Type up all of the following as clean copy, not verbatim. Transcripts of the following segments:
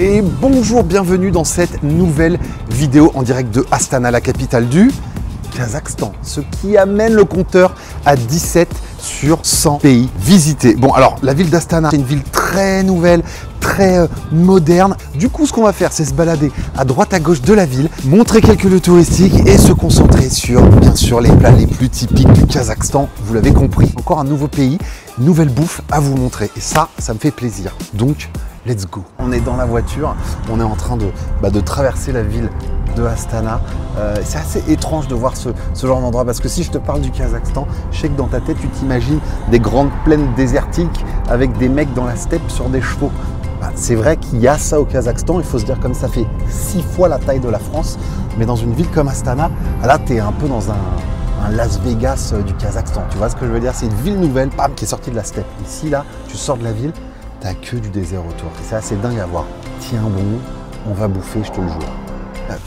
Et bonjour, bienvenue dans cette nouvelle vidéo en direct de Astana, la capitale du Kazakhstan. Ce qui amène le compteur à 17 sur 100 pays visités. Bon, alors la ville d'Astana, c'est une ville très nouvelle, très moderne. Du coup, ce qu'on va faire, c'est se balader à droite à gauche de la ville, montrer quelques lieux touristiques et se concentrer sur, bien sûr, les plats les plus typiques du Kazakhstan. Vous l'avez compris, encore un nouveau pays, nouvelle bouffe à vous montrer. Et ça me fait plaisir. Donc, let's go. On est dans la voiture, on est en train de traverser la ville de Astana. C'est assez étrange de voir ce genre d'endroit parce que si je te parle du Kazakhstan, je sais que dans ta tête tu t'imagines des grandes plaines désertiques avec des mecs dans la steppe sur des chevaux. C'est vrai qu'il y a ça au Kazakhstan, il faut se dire comme ça fait 6 fois la taille de la France, mais dans une ville comme Astana, là tu es un peu dans un Las Vegas du Kazakhstan. Tu vois ce que je veux dire? C'est une ville nouvelle, bam, qui est sortie de la steppe. Ici là, tu sors de la ville, t'as que du désert autour. Et c'est assez dingue à voir. Tiens bon, on va bouffer, je te le jure.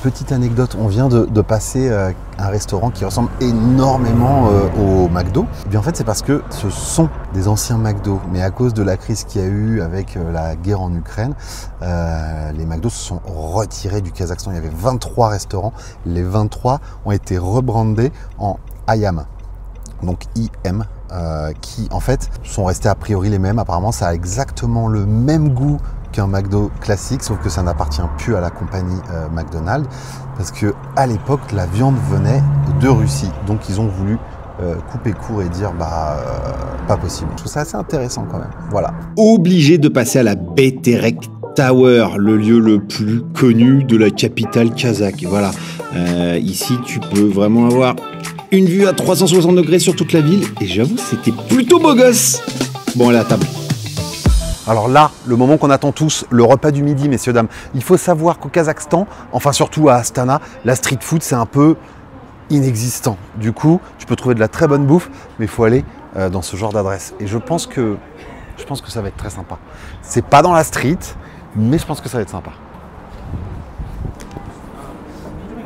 Petite anecdote, on vient de passer un restaurant qui ressemble énormément au McDo. Et bien en fait, c'est parce que ce sont des anciens McDo. Mais à cause de la crise qu'il y a eu avec la guerre en Ukraine, les McDo se sont retirés du Kazakhstan. Il y avait 23 restaurants. Les 23 ont été rebrandés en IAM. Donc IM, qui en fait sont restés a priori les mêmes. Apparemment, ça a exactement le même goût qu'un McDo classique, sauf que ça n'appartient plus à la compagnie McDonald's, parce que à l'époque, la viande venait de Russie. Donc ils ont voulu couper court et dire pas possible. Je trouve ça assez intéressant quand même. Voilà. Obligé de passer à la Bayterek Tower, le lieu le plus connu de la capitale kazakh. Voilà. Ici, tu peux vraiment avoir une vue à 360 degrés sur toute la ville. Et j'avoue, c'était plutôt beau gosse. Bon, allez, à table. Alors là, le moment qu'on attend tous, le repas du midi, messieurs, dames. Il faut savoir qu'au Kazakhstan, enfin surtout à Astana, la street food, c'est un peu inexistant. Du coup, tu peux trouver de la très bonne bouffe, mais il faut aller dans ce genre d'adresse. Et je pense que ça va être très sympa. C'est pas dans la street, mais je pense que ça va être sympa.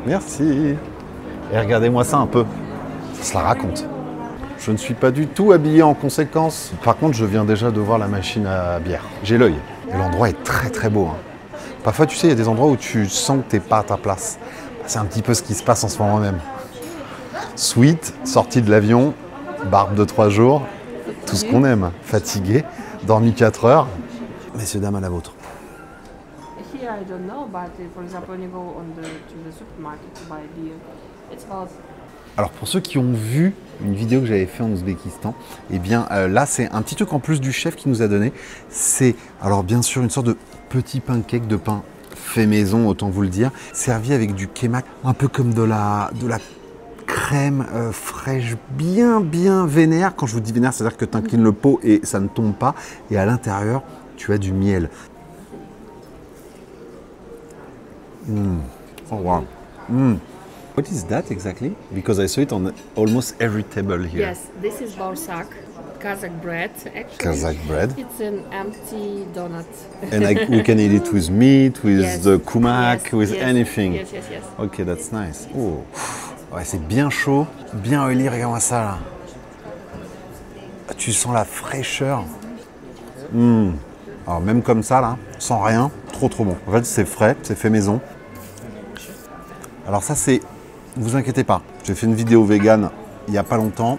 Merci. Et regardez-moi ça un peu. Ça se la raconte. Je ne suis pas du tout habillé en conséquence. Par contre, je viens déjà de voir la machine à bière. J'ai l'œil. Et l'endroit est très très beau. Parfois, tu sais, il y a des endroits où tu sens que tu n'es pas à ta place. C'est un petit peu ce qui se passe en ce moment même. Sweet, sorti de l'avion, barbe de 3 jours, tout ce qu'on aime. Fatigué, dormi 4 heures. Messieurs, dames, à la vôtre. Here, I don't know, but for example, when you go to the supermarket to buy beer, it's about... Alors pour ceux qui ont vu une vidéo que j'avais fait en Ouzbékistan, eh bien là c'est un petit truc en plus du chef qui nous a donné. C'est alors bien sûr une sorte de petit pancake de pain fait maison, autant vous le dire, servi avec du kemak, un peu comme de la crème fraîche bien vénère. Quand je vous dis vénère, c'est-à-dire que tu inclines le pot et ça ne tombe pas. Et à l'intérieur, tu as du miel. Oh wow. What is that exactly? Because I saw it on almost every table here. Yes, this is Borsak, Kazakh bread. Actually, Kazakh bread. It's an empty donut. And we can eat it with meat, with Yes. the kumak, Yes, with yes. anything. Yes. Ok, that's nice. Oh. Ouais, c'est bien chaud, bien oily, regarde-moi ça là. Tu sens la fraîcheur. Alors même comme ça là, sans rien, trop bon. En fait c'est frais, c'est fait maison. Alors ça c'est, vous inquiétez pas, j'ai fait une vidéo vegan il n'y a pas longtemps,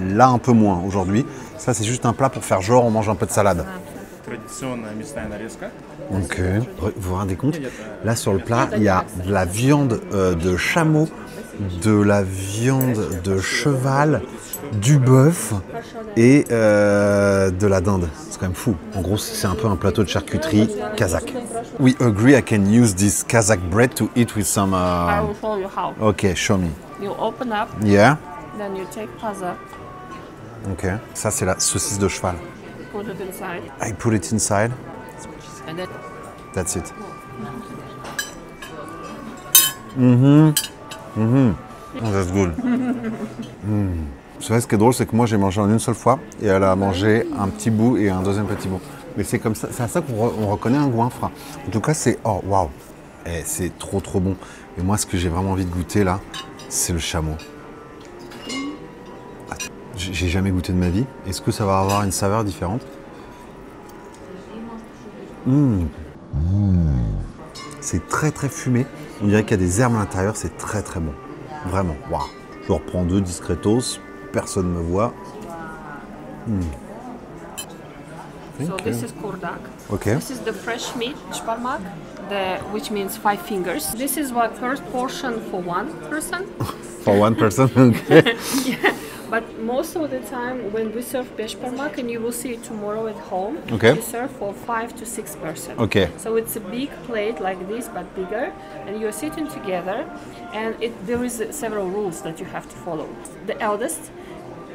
là un peu moins aujourd'hui. Ça c'est juste un plat pour faire genre on mange un peu de salade. Ok, vous vous rendez compte? Là sur le plat il y a de la viande de chameau, de la viande de cheval, du bœuf et de la dinde. C'est quand même fou. En gros, c'est un peu un plateau de charcuterie kazakh. We agree I can use this Kazakh bread to eat with some... I will show you how. Ok, show me. You open up, Yeah. then you take pazza, Ok. Ça, c'est la saucisse de cheval. put it inside, I put it inside. and then That's it. Oh, that's good. Vous savez, ce qui est drôle, c'est que moi, j'ai mangé en une seule fois et elle a mangé un petit bout et un deuxième petit bout. Mais c'est comme ça, c'est à ça qu'on reconnaît un goinfre. En tout cas, c'est... Oh, waouh. C'est trop bon. Et moi, ce que j'ai vraiment envie de goûter, là, c'est le chameau. J'ai jamais goûté de ma vie. Est-ce que ça va avoir une saveur différente? C'est très très fumé. On dirait qu'il y a des herbes à l'intérieur. C'est très très bon. Vraiment. Waouh. Je reprends 2 discretos. Personne ne me voit. So this is kurdak. Okay. This is the fresh meat, sparmak, which means 5 fingers. This is what first portion for one person. For one person. Okay. Yeah. But most of the time when we serve beshparmak, and you will see it tomorrow at home, Okay. we serve for 5 to 6 person. Okay. So it's a big plate like this, but bigger, and you're sitting together, and there is several rules that you have to follow. The eldest,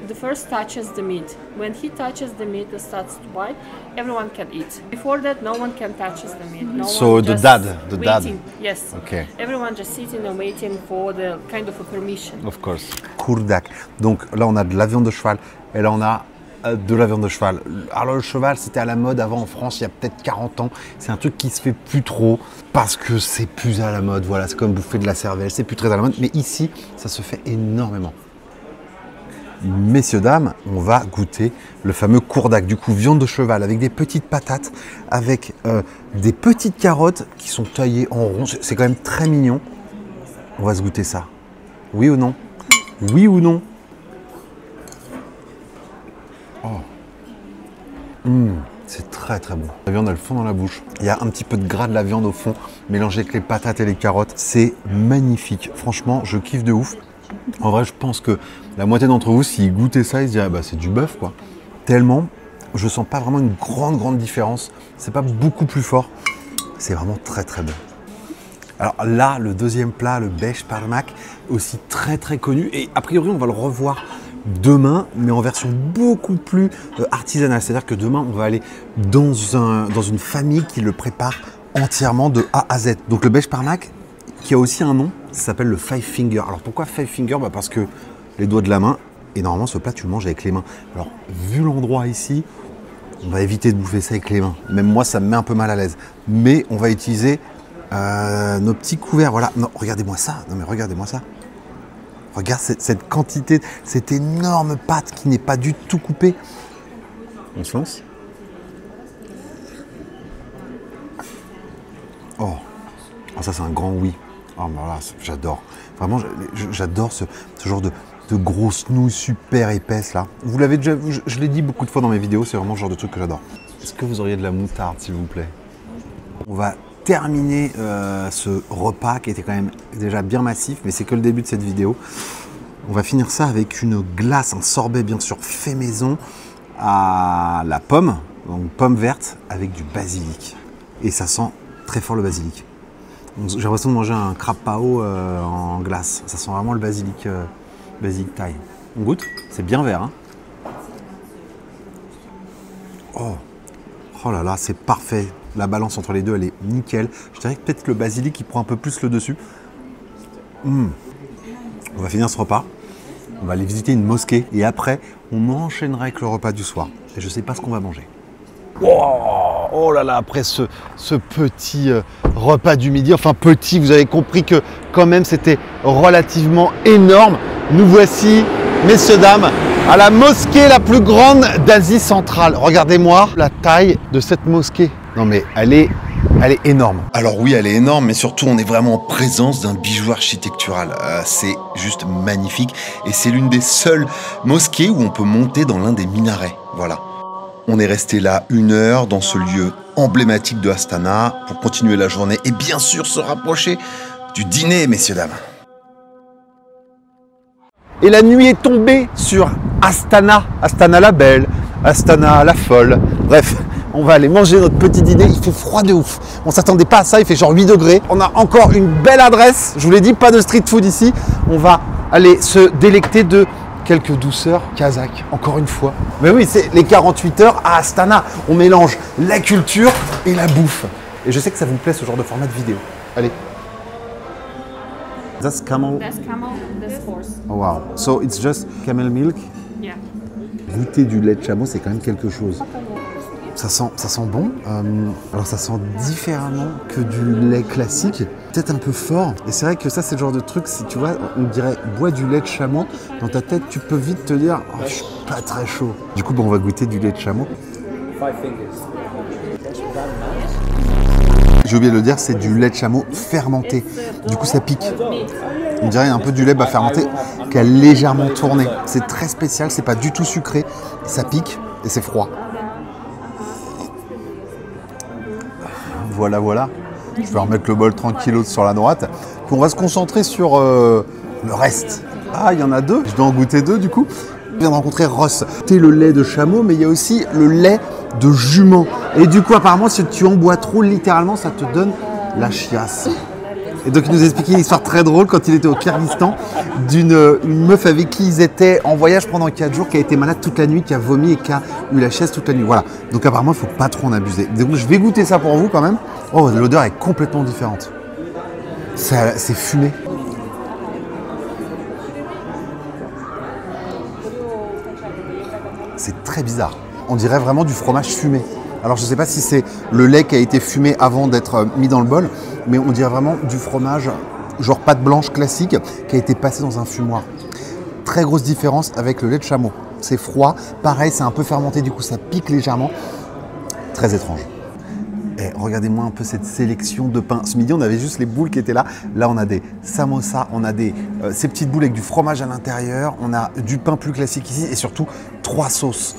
the first touches the meat. When he touches the meat and starts to bite, everyone can eat. Before that, no one can touch the meat. No So one the just dad. waiting. Yes. Okay. Everyone just sitting and waiting for the kind of a permission. Of course. Kurdak. Donc là, on a de la viande de cheval et là, on a de la viande de cheval. Alors le cheval, c'était à la mode avant en France, il y a peut-être 40 ans. C'est un truc qui se fait plus trop parce que c'est plus à la mode. Voilà, c'est comme bouffer de la cervelle, c'est plus très à la mode. Mais ici, ça se fait énormément. Messieurs, dames, on va goûter le fameux kurdak, du coup viande de cheval avec des petites patates, avec des petites carottes qui sont taillées en rond. C'est quand même très mignon. On va se goûter ça. Oui ou non? Oui ou non? Oh. C'est très très bon. La viande, elle fond dans la bouche. Il y a un petit peu de gras de la viande au fond, mélangé avec les patates et les carottes. C'est magnifique. Franchement, je kiffe de ouf. En vrai, je pense que la moitié d'entre vous, s'ils goûtaient ça, ils se diraient bah, c'est du bœuf quoi. Tellement, je sens pas vraiment une grande différence. C'est pas beaucoup plus fort. C'est vraiment très très bon. Alors là, le deuxième plat, le beshparmak, aussi très très connu. Et a priori, on va le revoir demain, mais en version beaucoup plus artisanale. C'est-à-dire que demain, on va aller dans une famille qui le prépare entièrement de A à Z. Donc le beshparmak, qui a aussi un nom, ça s'appelle le five finger. Alors pourquoi five finger? Bah parce que les doigts de la main, et normalement ce plat tu le manges avec les mains. Alors vu l'endroit ici, on va éviter de bouffer ça avec les mains. Même moi ça me met un peu mal à l'aise. Mais on va utiliser nos petits couverts. Voilà, non, regardez-moi ça. Non mais regardez-moi ça. Regarde cette quantité, cette énorme pâte qui n'est pas du tout coupée. On se lance. Oh, ah, ça c'est un grand oui. Oh, voilà, j'adore. Vraiment, j'adore ce genre de grosses nouilles super épaisses là. Vous l'avez déjà, je l'ai dit beaucoup de fois dans mes vidéos, c'est vraiment le genre de truc que j'adore. Est-ce que vous auriez de la moutarde, s'il vous plaît? On va terminer ce repas qui était quand même déjà bien massif, mais c'est que le début de cette vidéo. On va finir ça avec une glace, un sorbet bien sûr fait maison à la pomme, donc pomme verte avec du basilic. Et ça sent très fort le basilic. J'ai l'impression de manger un crab pao en glace. Ça sent vraiment le basilic, basilic thaï. On goûte? C'est bien vert. Hein, oh là là, c'est parfait. La balance entre les deux, elle est nickel. Je dirais que peut-être le basilic, il prend un peu plus le dessus. On va finir ce repas. On va aller visiter une mosquée. Et après, on enchaînera avec le repas du soir. Et je ne sais pas ce qu'on va manger. Oh là là, après ce petit repas du midi, enfin petit, vous avez compris que quand même c'était relativement énorme. Nous voici, messieurs, dames, à la mosquée la plus grande d'Asie centrale. Regardez-moi la taille de cette mosquée. Non mais elle est énorme. Alors oui, elle est énorme, mais surtout on est vraiment en présence d'un bijou architectural. C'est juste magnifique et c'est l'une des seules mosquées où on peut monter dans l'un des minarets. Voilà. On est resté là 1 heure dans ce lieu emblématique de Astana pour continuer la journée et bien sûr se rapprocher du dîner, messieurs, dames. Et la nuit est tombée sur Astana. Astana la belle, Astana la folle. Bref, on va aller manger notre petit dîner. Il fait froid de ouf. On s'attendait pas à ça, il fait genre 8 degrés. On a encore une belle adresse. Je vous l'ai dit, pas de street food ici. On va aller se délecter de quelques douceurs kazakhs, encore une fois. Mais oui, c'est les 48 heures à Astana. On mélange la culture et la bouffe. Et je sais que ça vous plaît ce genre de format de vidéo. Allez. That's camel. That's camel, this horse. Oh wow. So it's just camel milk. Yeah. Goûter du lait de chameau, c'est quand même quelque chose. Ça sent bon. Alors ça sent différemment que du lait classique. Peut-être un peu fort. Et c'est vrai que ça, c'est le genre de truc, si tu vois, on dirait bois du lait de chameau. Dans ta tête, tu peux vite te dire, oh, je suis pas très chaud. Du coup, on va goûter du lait de chameau. 5 fingers. j'ai oublié de le dire, c'est du lait de chameau fermenté. Du coup, ça pique. On dirait un peu du lait fermenté qui a légèrement tourné. C'est très spécial, c'est pas du tout sucré. Ça pique et c'est froid. Voilà, voilà. Je vais remettre le bol tranquillos sur la droite. Puis on va se concentrer sur le reste. Ah, il y en a deux. Je dois en goûter deux du coup. Je viens de rencontrer Ross. C'est le lait de chameau, mais il y a aussi le lait de jument. Et du coup, apparemment, si tu en bois trop, littéralement, ça te donne la chiasse. Et donc, il nous expliquait une histoire très drôle quand il était au Kyrgyzstan d'une meuf avec qui ils étaient en voyage pendant 4 jours, qui a été malade toute la nuit, qui a vomi et qui a eu la chiasse toute la nuit. Voilà. Donc, apparemment, il ne faut pas trop en abuser. Donc, je vais goûter ça pour vous quand même. Oh, l'odeur est complètement différente. C'est fumé. C'est très bizarre. On dirait vraiment du fromage fumé. Alors je ne sais pas si c'est le lait qui a été fumé avant d'être mis dans le bol, mais on dirait vraiment du fromage, genre pâte blanche classique, qui a été passé dans un fumoir. Très grosse différence avec le lait de chameau. C'est froid, pareil, c'est un peu fermenté, du coup ça pique légèrement. Très étrange. Et regardez-moi un peu cette sélection de pain. Ce midi, on avait juste les boules qui étaient là. Là, on a des samosas, on a ces petites boules avec du fromage à l'intérieur. On a du pain plus classique ici et surtout 3 sauces.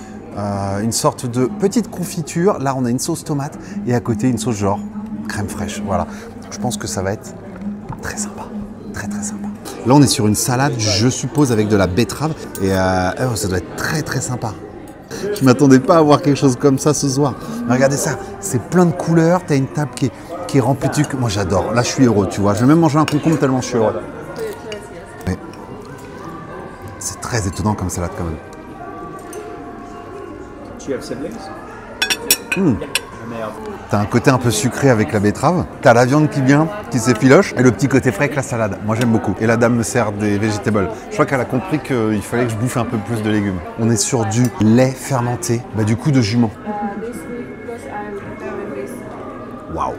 Une sorte de petite confiture. Là, on a une sauce tomate et à côté, une sauce genre crème fraîche. Voilà. Je pense que ça va être très sympa. Très, très sympa. Là, on est sur une salade, je suppose, avec de la betterave. Et ça doit être très, très sympa. Je ne m'attendais pas à voir quelque chose comme ça ce soir. Mais regardez ça, c'est plein de couleurs. Tu as une table qui est remplie de trucs. Moi, j'adore. Là, je suis heureux, tu vois. Je vais même manger un concombre tellement je suis heureux. Mais c'est très étonnant comme salade quand même. T'as un côté un peu sucré avec la betterave. T'as la viande qui vient, qui s'effiloche, et le petit côté frais avec la salade. Moi j'aime beaucoup. Et la dame me sert des vegetables. Je crois qu'elle a compris qu'il fallait que je bouffe un peu plus de légumes. On est sur du lait fermenté, du coup de jument. Waouh.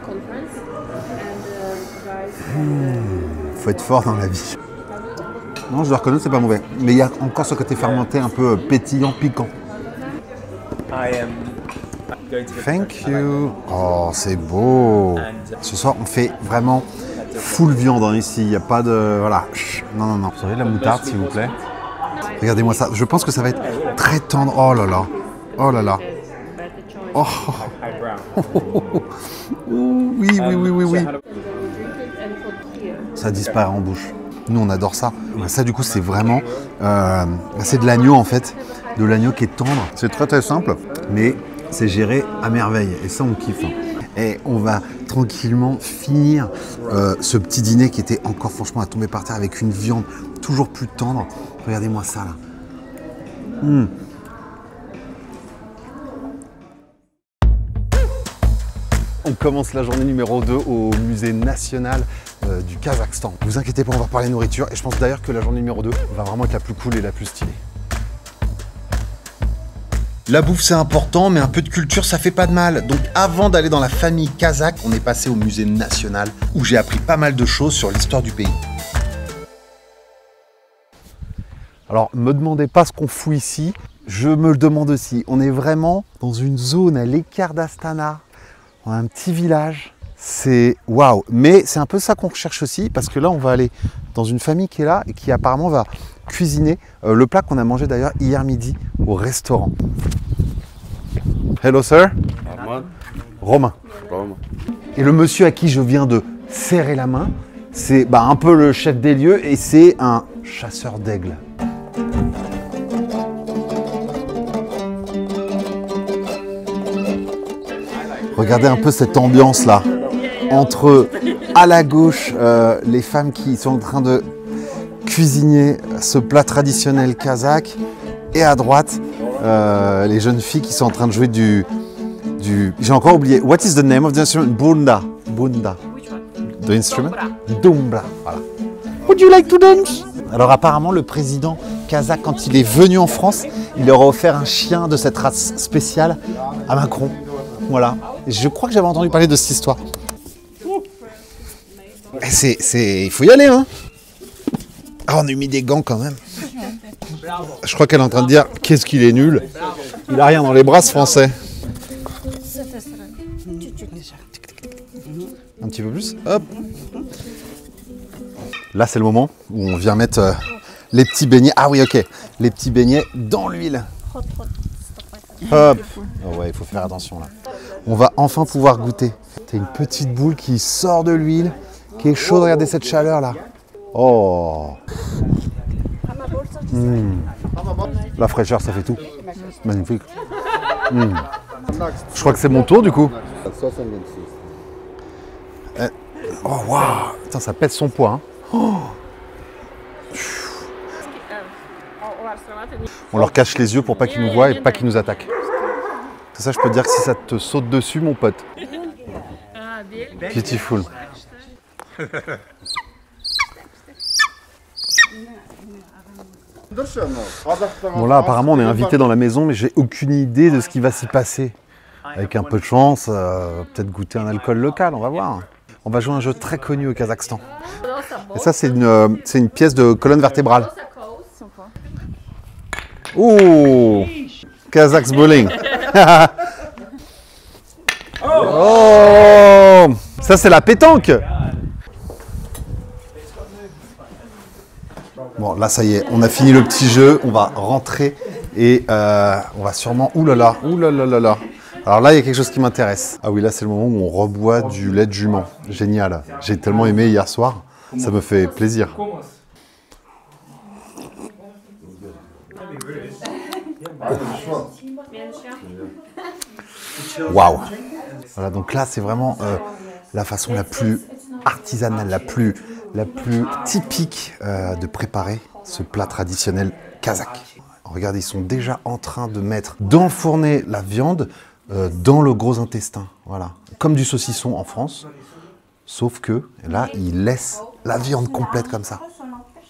Faut être fort dans la vie. Non, je dois reconnaître, c'est pas mauvais. Mais il y a encore ce côté fermenté un peu pétillant, piquant. Thank you. Oh, c'est beau. Ce soir, on fait vraiment full viande ici. Il n'y a pas de... Voilà. Non, non, non. Vous aurez de la moutarde, s'il vous plaît. Regardez-moi ça. Je pense que ça va être très tendre. Oh là là. Oh là là. Oh. Oui, oui, oui, oui, oui. Ça disparaît en bouche. Nous, on adore ça. Ça, du coup, c'est vraiment... c'est de l'agneau, en fait. De l'agneau qui est tendre. C'est très, très simple. Mais c'est géré à merveille. Et ça, on kiffe. Et on va tranquillement finir ce petit dîner qui était encore, franchement, à tomber par terre avec une viande toujours plus tendre. Regardez-moi ça, là. On commence la journée numéro 2 au musée national du Kazakhstan. Ne vous inquiétez pas, on va parler nourriture. Et je pense d'ailleurs que la journée numéro 2 va vraiment être la plus cool et la plus stylée. La bouffe, c'est important, mais un peu de culture, ça fait pas de mal. Donc avant d'aller dans la famille kazakh, on est passé au musée national où j'ai appris pas mal de choses sur l'histoire du pays. Alors, me demandez pas ce qu'on fout ici. Je me le demande aussi. On est vraiment dans une zone à l'écart d'Astana. On a un petit village. C'est waouh. Mais c'est un peu ça qu'on recherche aussi parce que là, on va aller dans une famille qui est là et qui apparemment va cuisiner le plat qu'on a mangé d'ailleurs hier midi au restaurant. Hello sir. Romain. Et le monsieur à qui je viens de serrer la main, c'est un peu le chef des lieux et c'est un chasseur d'aigles. Regardez un peu cette ambiance là. Entre à la gauche les femmes qui sont en train de cuisiner ce plat traditionnel kazakh et à droite les jeunes filles qui sont en train de jouer du j'ai encore oublié. What is the name of the instrument? Bunda. Bunda. The instrument? Dumbra. Voilà. Would you like to dance? Alors apparemment le président kazakh quand il est venu en France, il leur a offert un chien de cette race spéciale à Macron. Voilà. Je crois que j'avais entendu parler de cette histoire. Il faut y aller, hein. Ah, on a mis des gants quand même. Je crois qu'elle est en train de dire qu'est-ce qu'il est nul. Il a rien dans les bras, ce français. petit peu plus. Hop. Là, c'est le moment où on vient mettre les petits beignets. Ah oui, ok. Les petits beignets dans l'huile. Hop. Oh ouais, il faut faire attention là. On va enfin pouvoir goûter. T'as une petite boule qui sort de l'huile, qui est chaude. Regardez cette chaleur là. Oh. La fraîcheur, ça fait tout. Magnifique. Je crois que c'est mon tour du coup. Oh waouh. Putain, ça pèse son poids. Hein. Oh. On leur cache les yeux pour pas qu'ils nous voient et pas qu'ils nous attaquent. C'est ça, je peux dire que si ça te saute dessus, mon pote. Beautiful. Bon là, apparemment, on est invité dans la maison, mais j'ai aucune idée de ce qui va s'y passer. Avec un peu de chance, peut-être goûter un alcool local, on va voir. On va jouer à un jeu très connu au Kazakhstan. Et ça, c'est une pièce de colonne vertébrale. Oh, Kazakhs bowling. Oh, ça c'est la pétanque. Bon, là ça y est, on a fini le petit jeu, on va rentrer et on va sûrement... Ouh là là, ouh là là là là. Alors là, il y a quelque chose qui m'intéresse. Ah oui, là c'est le moment où on reboit du lait de jument. Génial. J'ai tellement aimé hier soir, ça me fait plaisir. Waouh! Voilà, donc là, c'est vraiment la façon la plus artisanale, la plus typique de préparer ce plat traditionnel kazakh. Regardez, ils sont déjà en train d'enfourner la viande dans le gros intestin. Voilà, comme du saucisson en France, sauf que là, ils laissent la viande complète comme ça.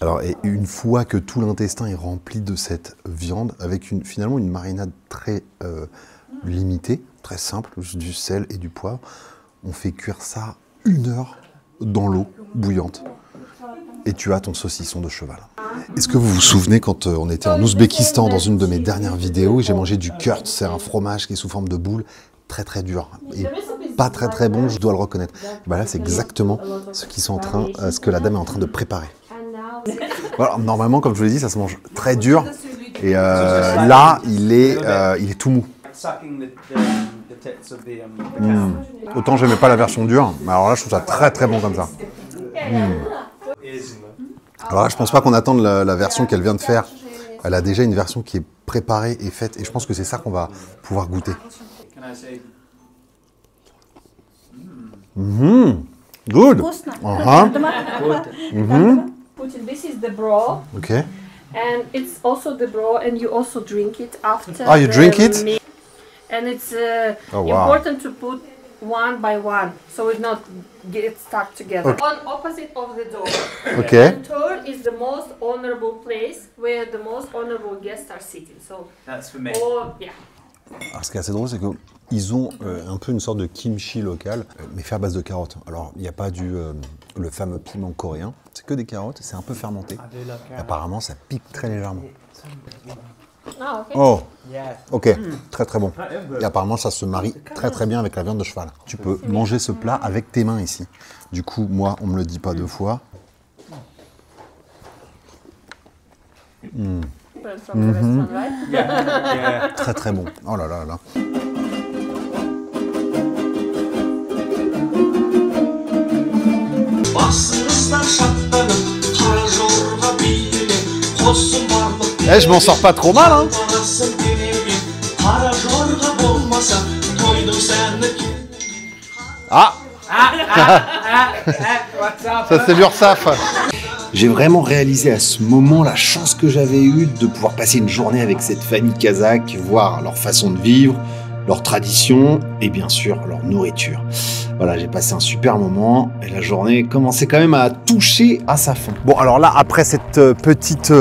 Alors, et une fois que tout l'intestin est rempli de cette viande, avec finalement une marinade très limitée, très simple, juste du sel et du poivre, on fait cuire ça 1 heure dans l'eau bouillante. Et tu as ton saucisson de cheval. Est-ce que vous vous souvenez quand on était en Ouzbékistan dans une de mes dernières vidéos, j'ai mangé du kurt, c'est un fromage qui est sous forme de boule, très très dur et pas très très bon, je dois le reconnaître. Et ben là, c'est exactement ce que la dame est en train de préparer. Voilà, normalement, comme je vous l'ai dit, ça se mange très dur. Et là, il est tout mou. Autant j'aimais pas la version dure, mais alors là, je trouve ça très très bon comme ça. Alors là, je pense pas qu'on attende la version qu'elle vient de faire. Elle a déjà une version qui est préparée et faite. Et je pense que c'est ça qu'on va pouvoir goûter. Good. This is the broth. Okay. And it's also the broth, and you also drink it after. Ah, you drink it? And it's oh, wow. important to put one by one, so it not get stuck together. Okay. On opposite of the door. Okay. And third is the most honorable place where the most honorable guests are sitting. So that's for me. Oh, yeah. Alors, ce qui est assez drôle, c'est qu'ils ont un peu une sorte de kimchi local, mais fait à base de carottes. Alors, il n'y a pas le fameux piment coréen, c'est que des carottes, c'est un peu fermenté. Et apparemment, ça pique très légèrement. Ah, okay. Oh, ok, très très bon. Et apparemment, ça se marie très très bien avec la viande de cheval. Tu peux manger ce plat avec tes mains ici. Du coup, moi, on me le dit pas 2 fois. Très très bon. Oh là là là. Eh, je m'en sors pas trop mal, hein. Ah. Ça c'est l'URSSAF. J'ai vraiment réalisé à ce moment la chance que j'avais eue de pouvoir passer une journée avec cette famille kazakh, voir leur façon de vivre, leurs traditions et bien sûr leur nourriture. Voilà, j'ai passé un super moment et la journée commençait quand même à toucher à sa fin. Bon, alors là, après cette petite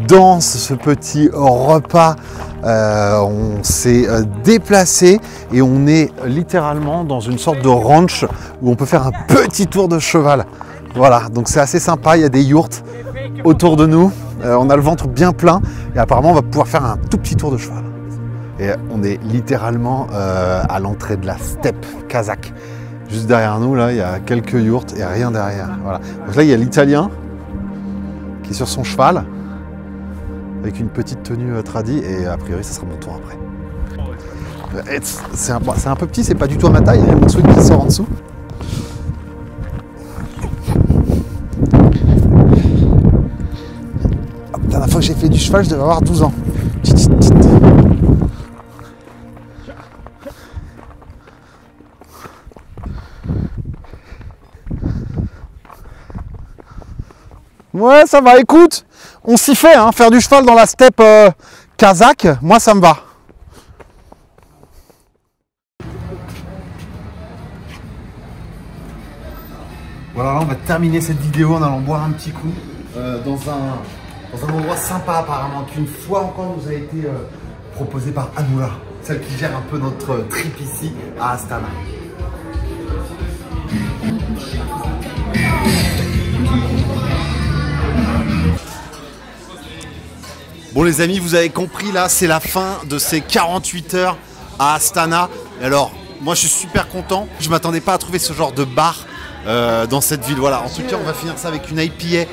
danse, ce petit repas, on s'est déplacé et on est littéralement dans une sorte de ranch où on peut faire un petit tour de cheval. Voilà, donc c'est assez sympa, il y a des yourtes autour de nous, on a le ventre bien plein et apparemment on va pouvoir faire un tout petit tour de cheval. Et on est littéralement à l'entrée de la steppe kazakh. Juste derrière nous, là, il y a quelques yourtes et rien derrière. Voilà. Donc là, il y a l'Italien qui est sur son cheval avec une petite tenue tradie et a priori, ça sera mon tour après. C'est un peu petit, c'est pas du tout à ma taille. Il y a mon sweat qui sort en dessous. La dernière fois que j'ai fait du cheval, je devais avoir 12 ans. Ouais, ça va, écoute, on s'y fait, hein, faire du cheval dans la steppe kazakh, moi ça me va. Voilà, là on va terminer cette vidéo en allant boire un petit coup dans un endroit sympa apparemment, qui une fois encore nous a été proposé par Anoula, celle qui gère un peu notre trip ici à Astana. Bon les amis, vous avez compris, là c'est la fin de ces 48 heures à Astana. Et alors, moi je suis super content. Je ne m'attendais pas à trouver ce genre de bar dans cette ville. Voilà, en tout cas on va finir ça avec une IPA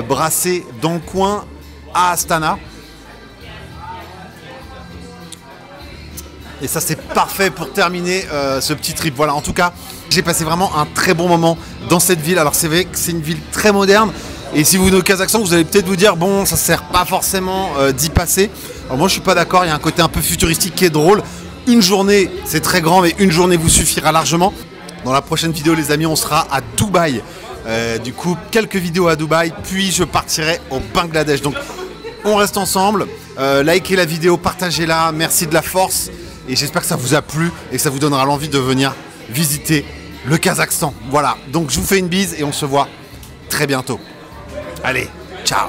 brassée dans le coin à Astana. Et ça c'est parfait pour terminer ce petit trip. Voilà, en tout cas, j'ai passé vraiment un très bon moment dans cette ville. Alors c'est vrai que c'est une ville très moderne. Et si vous venez au Kazakhstan, vous allez peut-être vous dire, bon, ça sert pas forcément d'y passer. Alors moi, je suis pas d'accord, il y a un côté un peu futuristique qui est drôle. Une journée, c'est très grand, mais une journée vous suffira largement. Dans la prochaine vidéo, les amis, on sera à Dubaï. Du coup, quelques vidéos à Dubaï, puis je partirai au Bangladesh. Donc, on reste ensemble. Likez la vidéo, partagez-la, merci de la force. Et j'espère que ça vous a plu et que ça vous donnera l'envie de venir visiter le Kazakhstan. Voilà, donc je vous fais une bise et on se voit très bientôt. Allez, ciao!